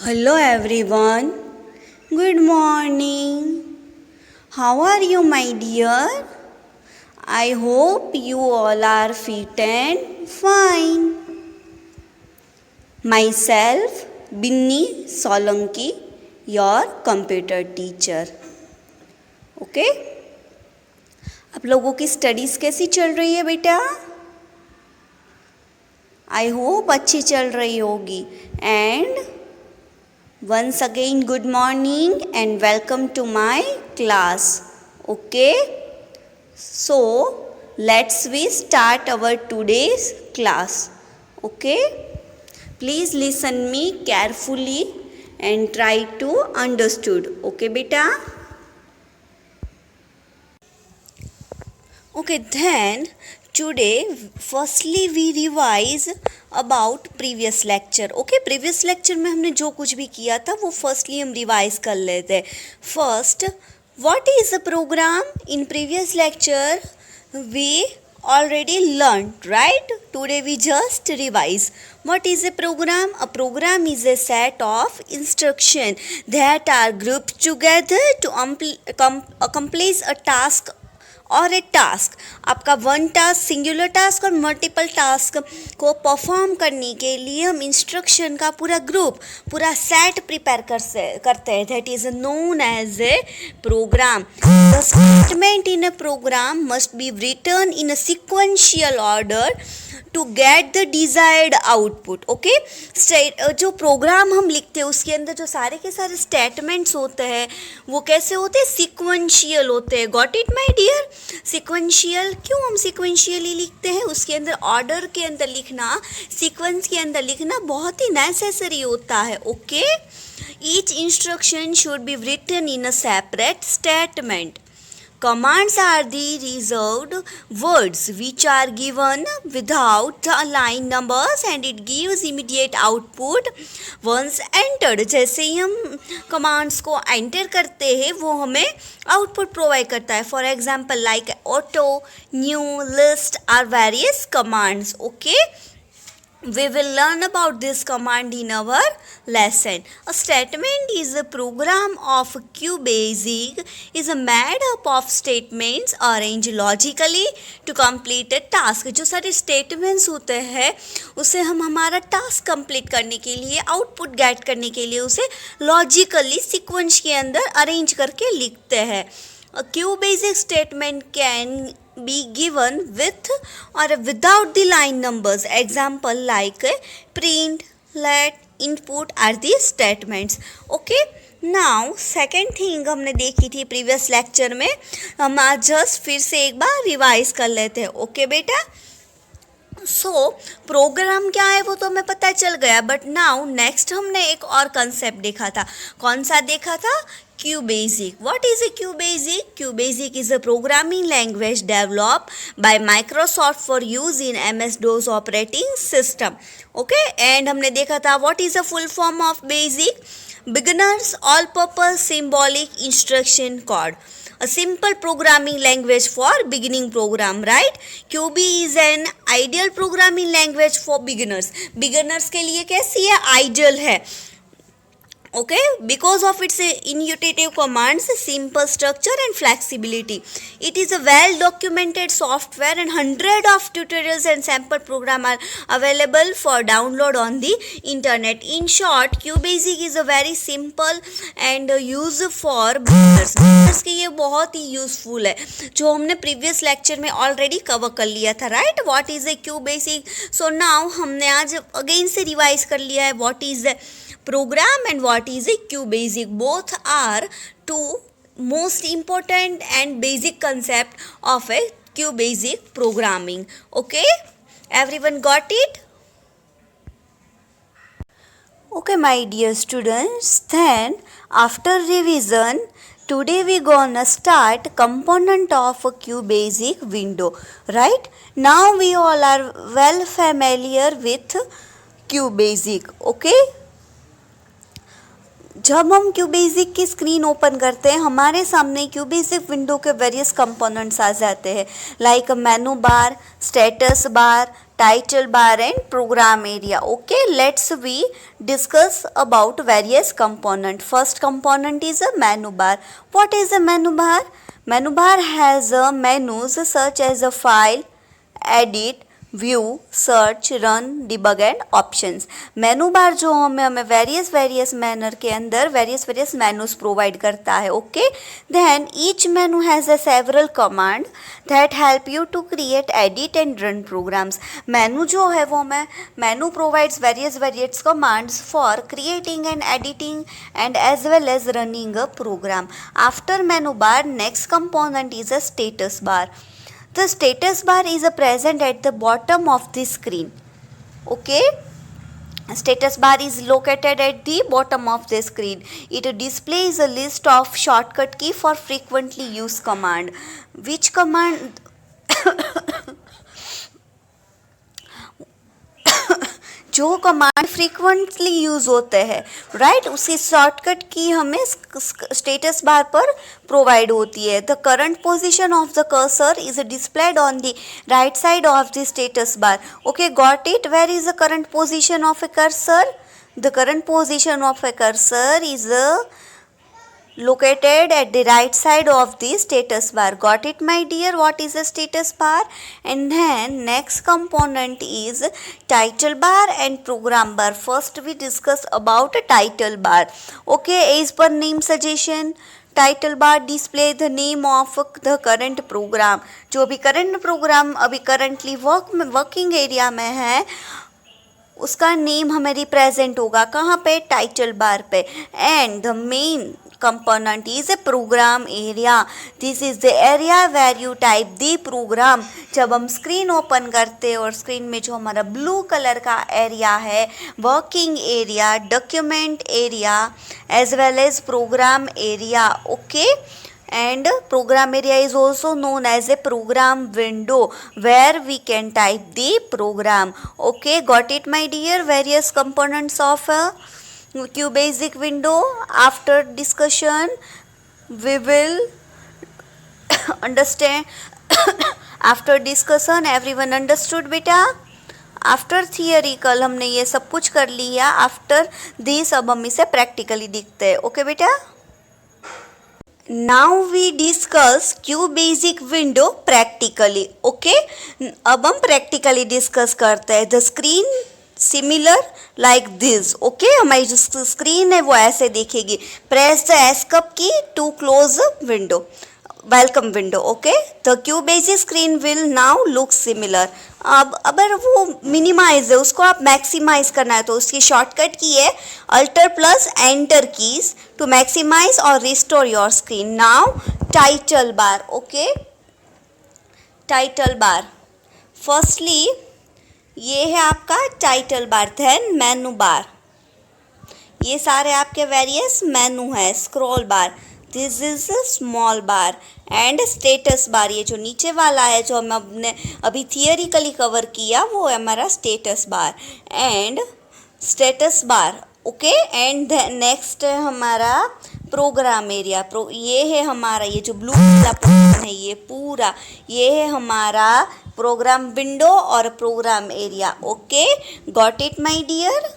Hello everyone. Good morning. How are you, my dear? I hope you all are fit and fine. Myself, Binni Solanki, your computer teacher. Okay? आप लोगों की studies कैसी चल रही है बेटा? I hope अच्छी चल रही होगी. And once again, good morning and welcome to my class. Okay, so let's we start our today's class. Okay, please listen me carefully and try to understood. Okay beta. Okay, then today firstly we revise about previous lecture. Okay, previous lecture में हमने जो कुछ भी किया था वो firstly हम revise कर लेते हैं. First, what is a program? In previous lecture we already learned, right? Today we just revise. What is a program? A program is a set of instruction that are grouped together to accomplish a task और ए task. आपका one task, singular task और multiple task को perform करने के लिए हम instruction का पूरा ग्रुप, पूरा सेट प्रिपेयर करते हैं. That is known as a program. The statement in a program must be written in a sequential order to get the desired output. Okay, जो प्रोग्राम हम लिखते हैं उसके अंदर जो सारे के सारे स्टेटमेंट्स होते हैं वो कैसे होते हैं? सिक्वेंशियल होते हैं. Got it my dear? Sequential. क्यों हम सिक्वेंशियली लिखते हैं? उसके अंदर ऑर्डर के अंदर लिखना, सीक्वेंस के अंदर लिखना बहुत ही नेसेसरी होता है. Okay, each instruction should be written in a separate statement. Commands are the reserved words which are given without the line numbers and it gives immediate output once entered. जैसे ही हम commands को enter करते हैं वो हमें output provide करता है. For example, like auto, new, list are various commands. Okay, we will learn about this command in our lesson. A statement is a program of QBasic is made up of statements arranged logically to complete a task. जो सारे statements होते हैं उसे हम हमारा task complete करने के लिए, output get करने के लिए उसे logically sequence के अंदर arrange करके लिखते हैं. A QBasic statement can be given with or without the line numbers. Example like print, let, input are the statements. Okay, now second thing हमने देखी थी previous lecture में, हम आज जस्ट फिर से एक बार रिवाइज कर लेते हैं. ओके बेटा, सो प्रोग्राम क्या है वो तो हमें पता चल गया. बट नाउ नेक्स्ट हमने एक और कंसेप्ट देखा था. कौन सा देखा था? QBasic. What is a QBasic? QBasic is a programming language developed by Microsoft for use in MS-DOS operating system. Okay, and हमने देखा था what is the full form of BASIC? Beginners All-Purpose Symbolic Instruction Code. A simple programming language for beginning program, right? QB is an ideal programming language for beginners. Beginners के लिए कैसी है? Ideal है. Okay, because of its intuitive commands, simple structure and flexibility. It is a well documented software and hundred of tutorials and sample program are available for download on the internet. In short, QBasic is a very simple and used for beginners. Beginners के ये बहुत ही useful है जो हमने previous lecture में already cover कर लिया था. Right, what is a QBasic? So now हमने आज अगेन से रिवाइज कर लिया है what is a program and what is a QBasic. Both are two most important and basic concept of a QBasic programming. Okay, everyone got it? Okay my dear students, then after revision today we gonna start component of a QBasic window. Right, now we all are well familiar with QBasic. Okay, जब हम QBasic की screen open करते हैं हमारे सामने QBasic window के various components आ जाते हैं. Like menu bar, status bar, title bar and program area. Okay, let's we discuss about various component. First component is a menu bar. What is a menu bar? Menu bar has menus such as a file, edit, view, search, run, debug and options. मेनू बार जो हमें various manner के अंदर various menus provide करता है. Okay, then each menu has a several command that help you to create, edit and run programs. Menu जो है वो हमें menu provides various commands for creating and editing and as well as running a program. After menu bar, next component is a status bar. The status bar is present at the bottom of the screen. Okay, status bar is located at the bottom of the screen. It displays a list of shortcut key for frequently used command. Which command जो command frequently use होते हैं, right, उसकी shortcut की हमें status bar पर provide होती है. The current position of the cursor is displayed on the right side of the status bar. Okay, got it. Where is the current position of a cursor? The current position of a cursor is located at the right side of the status bar. Got it, my dear? What is a status bar? And then next component is title bar and program bar. First we discuss about a title bar. Okay, as per name suggestion, title bar display the name of the current program. जो भी current program अभी currently working area में है उसका name हमें represent होगा. कहाँ पे? टाइटल बार पे. And the main component is a program area. This is the area where you type the program. जब हम स्क्रीन ओपन करते हैं और स्क्रीन में जो हमारा ब्लू कलर का एरिया है, working area, document area as well as program area. Okay, and program area is also known as a program window where we can type the program. Okay, got it, my dear? Various components of a QBasic window. After discussion we will understand. After discussion everyone understood बेटा? After theory कल हमने ये सब कुछ कर लिया. After this अब हम इसे प्रैक्टिकली दिखते हैं. ओके बेटा, now we discuss QBasic window practically. Okay, अब हम प्रैक्टिकली डिस्कस करते हैं. The screen similar like this. Okay, हमारी जो स्क्रीन है वो ऐसे दिखेगी. Press the escape key to close window, welcome window. Okay, the QBasic screen will now look similar. अब अगर वो मिनिमाइज है उसको आप मैक्सिमाइज करना है तो उसकी शॉर्टकट की है alter plus enter keys to maximise और restore your screen. Now title bar. Okay, title bar firstly ये है आपका टाइटल बार. देन मेनू बार, ये सारे आपके वेरियस मेनू है. Scroll bar, this is small bar. And status bar, ये जो नीचे वाला है जो हम अपने अभी थियरिकली कवर किया वो है हमारा status bar. And status bar. Okay, and next है हमारा प्रोग्राम एरिया. ये है हमारा, ये जो ब्लू वाला पोर्शन है ये पूरा, ये है हमारा प्रोग्राम विंडो और program area. Okay, got it my dear?